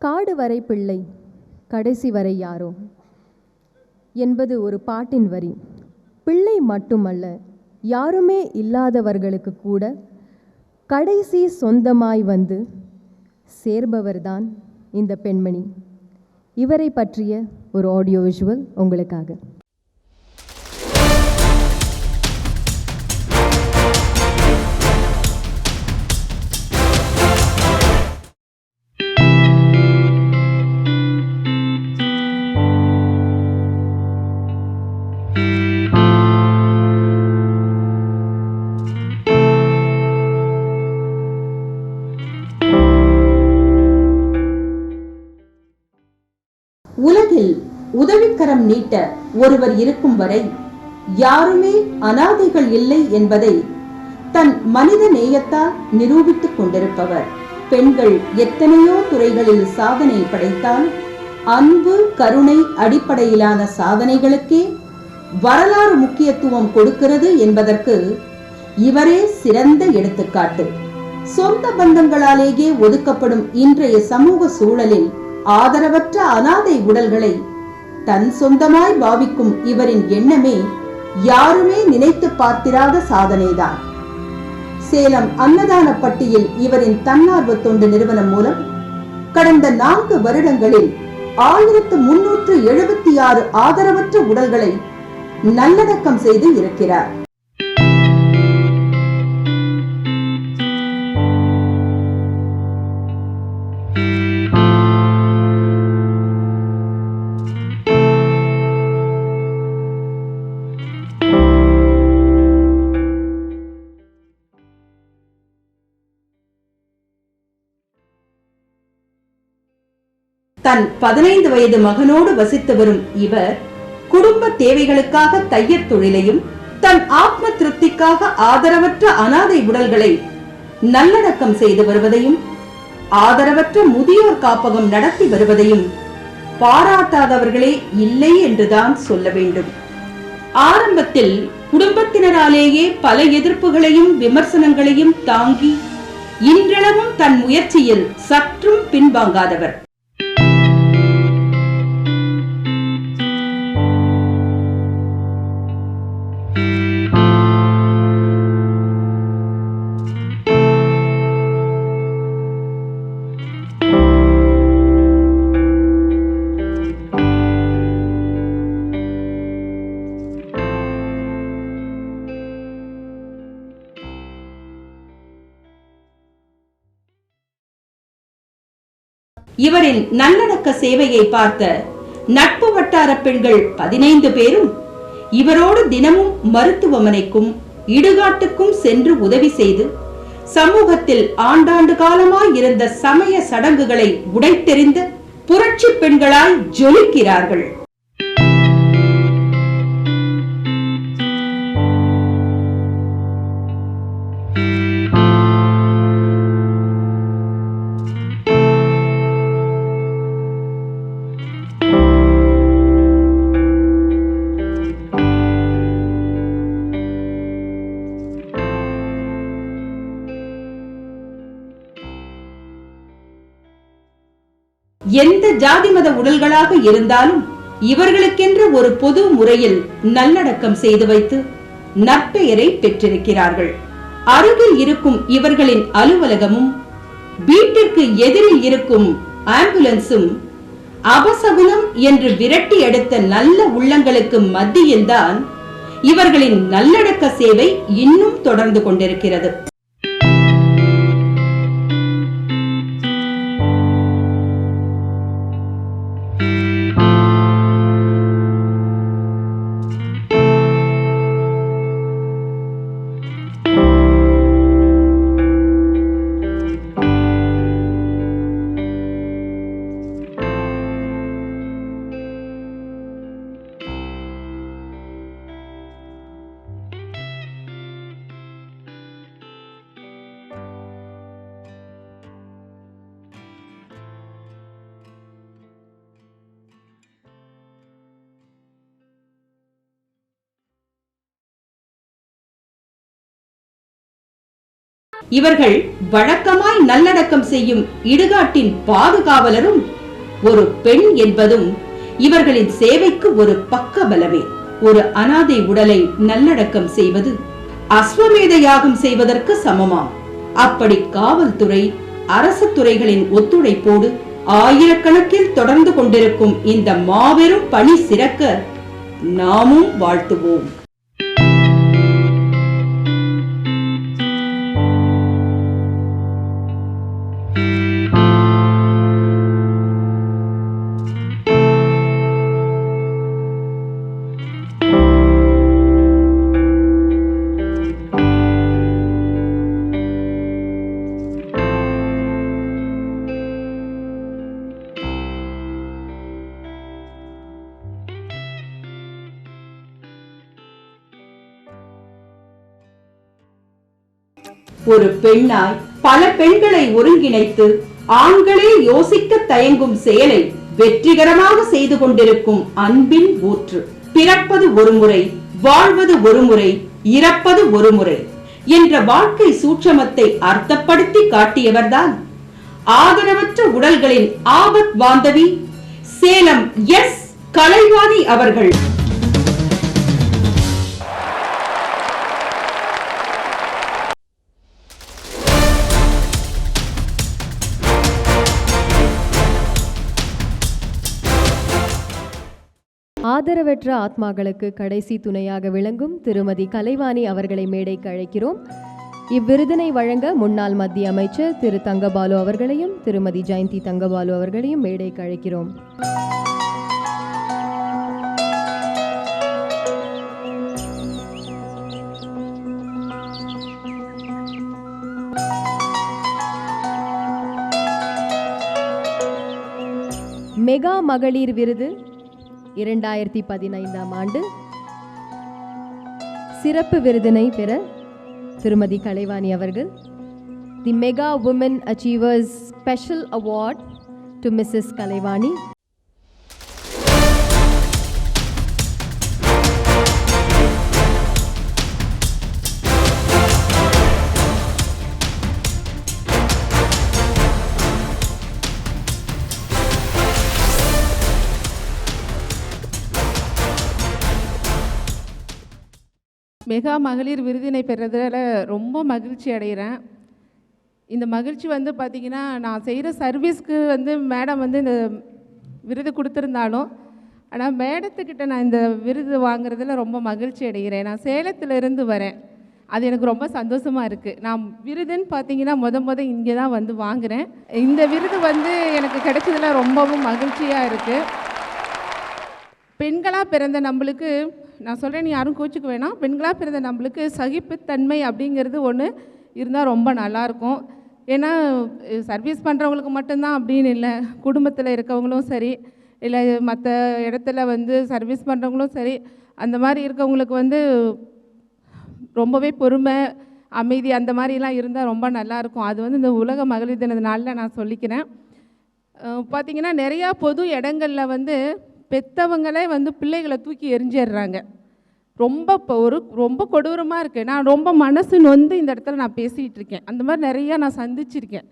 காடு வரை பிள்ளை கடைசி வரை யாரோ என்பது ஒரு பாட்டின் வரி. பிள்ளை மட்டுமல்ல, யாருமே இல்லாதவர்களுக்கு கூட கடைசி சொந்தமாய் வந்து சேர்பவர்தான் இந்த பெண்மணி. இவரை பற்றிய ஒரு ஆடியோ விஷுவல் உங்களுக்காக. உலகில் உதவிக்கரம் நீட்ட ஒருவர் இருக்கும் வரை யாருமே அனாதைகள் இல்லை என்பதை தன் மனித நேயத்தால் நிரூபித்துக் கொண்டிருப்பவர். பெண்கள் எத்தனையோ துறைகளில் சாதனை படைத்தால் அன்பு கருணை அடிப்படையிலான சாதனைகளுக்கே வரலாறு முக்கியத்துவம் கொடுக்கிறது என்பதற்கு இவரே சிறந்த எடுத்துக்காட்டு. சொந்த பந்தங்களாலேயே ஒதுக்கப்படும் இன்றைய சமூக சூழலில் ஆதரவற்ற அனாதை உடல்களை தன் சொந்தமாய் பாவிக்கும் இவரின் எண்ணமே யாருமே நினைத்து பார்த்திராத சாதனைதான். சேலம் அன்னதானப்பட்டியில் இவரின் தன்னார்வ தொண்டு நிறுவனம் மூலம் கடந்த 4 வருடங்களில் 1376 ஆதரவற்ற உடல்களை நல்லடக்கம் செய்து இருக்கிறார். தன் 15 வயது மகனோடு வசித்து வரும் இவர் குடும்ப தேவைகளுக்காக தையற் தொழிலையும் தன் ஆத்ம திருப்திக்காக ஆதரவற்ற அனாதை உடல்களை நல்லடக்கம் செய்து வருவதையும் ஆதரவற்ற முதியோர் காப்பகம் நடத்தி வருவதையும் பாராட்டாதவர்களே இல்லை என்றுதான் சொல்ல வேண்டும். ஆரம்பத்தில் குடும்பத்தினராலேயே பல எதிர்ப்புகளையும் விமர்சனங்களையும் தாங்கி இன்றளவும் தன் முயற்சியில் சற்றும் பின்வாங்காதவர். இவரின் நல்லடக்க சேவையை பார்த்த நட்பு வட்டார பெண்கள் 15 பேரும் இவரோடு தினமும் மருத்துவமனைக்கும் இடுகாட்டுக்கும் சென்று உதவி செய்து சமூகத்தில் ஆண்டாண்டு காலமாய் இருந்த சமய சடங்குகளை உடைத்தெறிந்த புரட்சி பெண்களாய் ஜொலிக்கிறார்கள். எந்த ஜாதி மத உடல்களாக இருந்தாலும் இவர்களுக்கென்று ஒரு பொது முறையில் நல்லடக்கம் செய்து வைத்து நற்பெயரை பெற்றிருக்கிறார்கள். அருகில் இருக்கும் இவர்களின் அலுவலகமும் வீட்டிற்கு எதிரில் இருக்கும் ஆம்புலன்ஸும் அபசகுனம் என்று விரட்டி எடுத்த நல்ல உள்ளங்களுக்கு மத்தியில்தான் இவர்களின் நல்லடக்க சேவை இன்னும் தொடர்ந்து கொண்டிருக்கிறது. இவர்கள் வழக்கமாய் நல்லடக்கம் செய்யும் இடுகாட்டின் பாதுகாவலரும் ஒரு பெண் என்பதும் இவர்களின் சேவைக்கு ஒரு பக்கபலமே. ஒரு அனாதை உடலை நல்லடக்கம் செய்வது அஸ்வமேத யாகம் செய்வதற்கு சமமாம். அப்படி காவல்துறை, அரசு துறைகளின் ஒத்துழைப்போடு ஆயிரக்கணக்கில் தொடர்ந்து கொண்டிருக்கும் இந்த மாபெரும் பணி சிறக்க நாமும் வாழ்த்துவோம். ஒரு பெண்ணாய் பல பெண்களை ஒருங்கிணைத்து ஆண்களே யோசிக்க தயங்கும் செயலை வெற்றிகரமாக செய்து கொண்டிருக்கும் அன்பின் ஊற்று. பிறப்பது ஒரு முறை, வாழ்வது ஒரு முறை, இறப்பது ஒரு முறை என்ற வாழ்க்கை சூட்சமத்தை அர்த்தப்படுத்தி காட்டியவர்தான் ஆதரவற்ற உடல்களின் ஆபத் பாந்தவி சேலம் எஸ். கலைவாணி அவர்கள். ஆதரவற்ற ஆத்மாக்களுக்கு கடைசி துணையாக விளங்கும் திருமதி கலைவாணி அவர்களை மேடைக்கு அழைக்கிறோம். இவ்விருதினை வழங்க முன்னாள் மத்திய அமைச்சர் திரு தங்கபாலு அவர்களையும் திருமதி ஜெயந்தி தங்கபாலு அவர்களையும் மேடைக்கு அழைக்கிறோம். மெகா மகளிர் விருது 2015 ஆண்டு சிறப்பு விருதினை பெற திருமதி கலைவாணி அவர்கள். The mega woman achievers special award to Mrs Kalaivani. Mega மகளிர் விருதினை பெறதில் ரொம்ப மகிழ்ச்சி அடைகிறேன். இந்த மகிழ்ச்சி பார்த்திங்கன்னா, நான் செய்கிற சர்வீஸ்க்கு மேடம் இந்த விருது கொடுத்துருந்தாலும், ஆனால் மேடத்துக்கிட்ட நான் இந்த விருது வாங்குறதுல ரொம்ப மகிழ்ச்சி அடைகிறேன். நான் சேலத்திலிருந்து வரேன், அது எனக்கு ரொம்ப சந்தோஷமாக இருக்குது. நான் விருதுன்னு பார்த்திங்கன்னா முத இங்கே தான் வாங்குகிறேன். இந்த விருது எனக்கு கிடைச்சதில் ரொம்பவும் மகிழ்ச்சியாக இருக்குது. பெண்களாக பிறந்த நம்மளுக்கு, நான் சொல்கிறேன், நீ யாரும் கோச்சிக்க வேணாம், பெண்களாக பிறந்த நம்மளுக்கு சகிப்புத்தன்மை அப்படிங்கிறது ஒன்று இருந்தால் ரொம்ப நல்லாயிருக்கும். ஏன்னா சர்வீஸ் பண்ணுறவங்களுக்கு மட்டும்தான் அப்படின்னு இல்லை, குடும்பத்தில் இருக்கவங்களும் சரி, இல்லை மற்ற இடத்துல சர்வீஸ் பண்ணுறவங்களும் சரி, அந்த மாதிரி இருக்கவங்களுக்கு ரொம்பவே பொறுமை, அமைதி அந்த மாதிரிலாம் இருந்தால் ரொம்ப நல்லாயிருக்கும். அது இந்த உலக மகளிர் தின நாளில் நான் சொல்லிக்கிறேன். பார்த்திங்கன்னா நிறையா பொது இடங்களில் பெற்றவங்களே பிள்ளைகளை தூக்கி எரிஞ்சிடுறாங்க. ரொம்ப கொடூரமாக இருக்குது. நான் ரொம்ப மனசு நொந்து இந்த இடத்துல நான் பேசிகிட்டு இருக்கேன். அந்த மாதிரி நிறையா நான் சந்திச்சிருக்கேன்.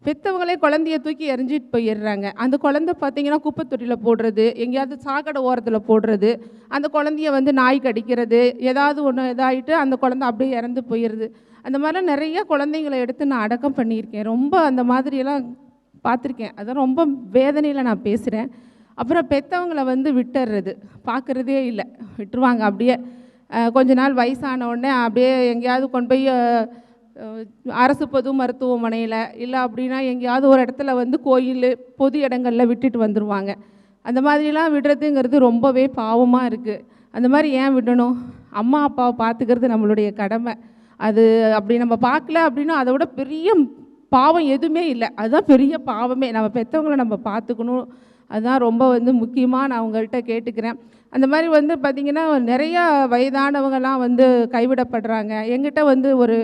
பெற்றவங்களே குழந்தைய தூக்கி எரிஞ்சிட்டு போயிடுறாங்க. அந்த குழந்தை பார்த்திங்கன்னா குப்பை தொட்டியில் போடுறது, எங்கேயாவது சாக்கடை ஓரத்தில் போடுறது, அந்த குழந்தைய நாய் கடிக்கிறது, ஏதாவது ஒன்று இதாகிட்டு அந்த குழந்தை அப்படியே இறந்து போயிடுது. அந்த மாதிரிலாம் நிறைய குழந்தைங்களை எடுத்து நான் அடக்கம் பண்ணியிருக்கேன். ரொம்ப அந்த மாதிரியெல்லாம் பார்த்துருக்கேன். அதான் ரொம்ப வேதனையில் நான் பேசுகிறேன். அப்புறம் பெற்றவங்களை விட்டுறது, பார்க்குறதே இல்லை, விட்டுருவாங்க. அப்படியே கொஞ்ச நாள் வயசான உடனே அப்படியே எங்கேயாவது கொண்டு போய் அரசு பொது மருத்துவமனையில், இல்லை அப்படின்னா எங்கேயாவது ஒரு இடத்துல கோயில், பொது இடங்களில் விட்டுட்டு வந்துடுவாங்க. அந்த மாதிரிலாம் விடுறதுங்கிறது ரொம்பவே பாவமாக இருக்குது. அந்த மாதிரி ஏன் விடணும்? அம்மா அப்பாவை பார்த்துக்கிறது நம்மளுடைய கடமை. அது அப்படி நம்ம பார்க்கல அப்படின்னா அதை விட பெரிய பாவம் எதுவுமே இல்லை. அதுதான் பெரிய பாவமே. நம்ம பெற்றவங்களை நம்ம பார்த்துக்கணும். அதுதான் ரொம்ப முக்கியமாக நான் உங்கள்கிட்ட கேட்டுக்கிறேன். அந்த மாதிரி பார்த்திங்கன்னா நிறையா வயதானவங்கலாம் கைவிடப்படுறாங்க. எங்கிட்ட ஒரு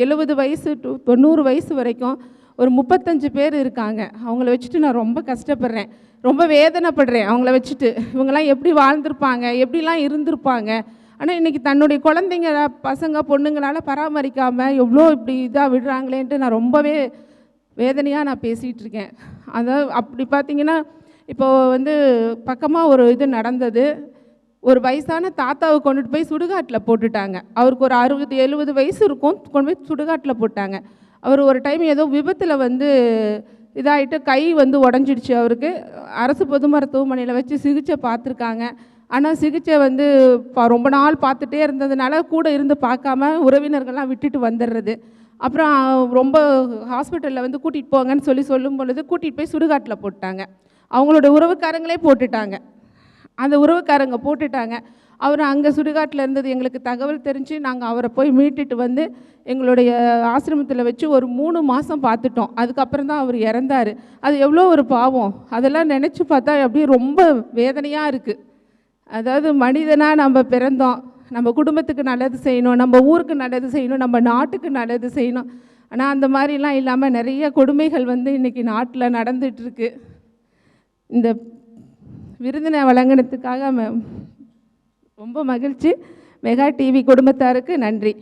70 வயசு டு 90 வயசு வரைக்கும் ஒரு 35 பேர் இருக்காங்க. அவங்கள வச்சுட்டு நான் ரொம்ப கஷ்டப்படுறேன், ரொம்ப வேதனைப்படுறேன். அவங்கள வச்சுட்டு இவங்கெல்லாம் எப்படி வாழ்ந்திருப்பாங்க, எப்படிலாம் இருந்திருப்பாங்க ஆனால் இன்றைக்கி தன்னுடைய குழந்தைங்க பசங்க பொண்ணுங்களால் பராமரிக்காமல் எவ்வளோ இப்படி இதாக விடுறாங்களேன்ட்டு நான் ரொம்பவே வேதனையாக நான் பேசிகிட்டு இருக்கேன். அதாவது அப்படி பார்த்தீங்கன்னா இப்போது வந்து பக்கமாக ஒரு இது நடந்தது. ஒரு வயசான தாத்தாவை கொண்டுட்டு போய் சுடுகாட்டில் போட்டுட்டாங்க. அவருக்கு ஒரு 60-70 வயசு இருக்கும். கொண்டு போய் சுடுகாட்டில் போட்டாங்க. அவர் ஒரு டைம் ஏதோ விபத்தில் வந்து இதாகிட்டு கை வந்து உடஞ்சிடுச்சு. அவருக்கு அரசு பொது மருத்துவமனையில் வச்சு சிகிச்சை பார்த்துருக்காங்க. ஆனால் சிகிச்சை வந்து ரொம்ப நாள் பார்த்துட்டே இருந்ததுனால கூட இருந்து பார்க்காம உறவினர்கள்லாம் விட்டுட்டு வந்துடுறது. அப்புறம் ரொம்ப ஹாஸ்பிட்டலில் வந்து கூட்டிகிட்டு போங்கன்னு சொல்லும் பொழுது கூட்டிகிட்டு போய் சுடுகாட்டில் போட்டாங்க. அவங்களோட உறவுக்காரங்களே போட்டுட்டாங்க. அந்த உறவுக்காரங்க போட்டுட்டாங்க. அவர் அங்கே சுடுகாட்டில் இருந்தது எங்களுக்கு தகவல் தெரிஞ்சு நாங்கள் அவரை போய் மீட்டுட்டு வந்து எங்களுடைய ஆசிரமத்தில் வச்சு ஒரு 3 மாதம் பார்த்துட்டோம். அதுக்கப்புறம் தான் அவர் இறந்தார். அது எவ்வளோ ஒரு பாவம். அதெல்லாம் நினச்சி பார்த்தா அப்படியே ரொம்ப வேதனையாக இருக்குது. அதாவது மனிதனாக நம்ம பிறந்தோம், நம்ம குடும்பத்துக்கு நல்லது செய்யணும், நம்ம ஊருக்கு நல்லது செய்யணும், நம்ம நாட்டுக்கு நல்லது செய்யணும். ஆனால் அந்த மாதிரிலாம் இல்லாமல் நிறைய கொடுமைகள் வந்து இன்றைக்கி நாட்டில் நடந்துகிட்ருக்கு. இந்த விருதினை வழங்கினதுக்காக ரொம்ப மகிழ்ச்சி. மெகா டிவி குடும்பத்தாருக்கு நன்றி.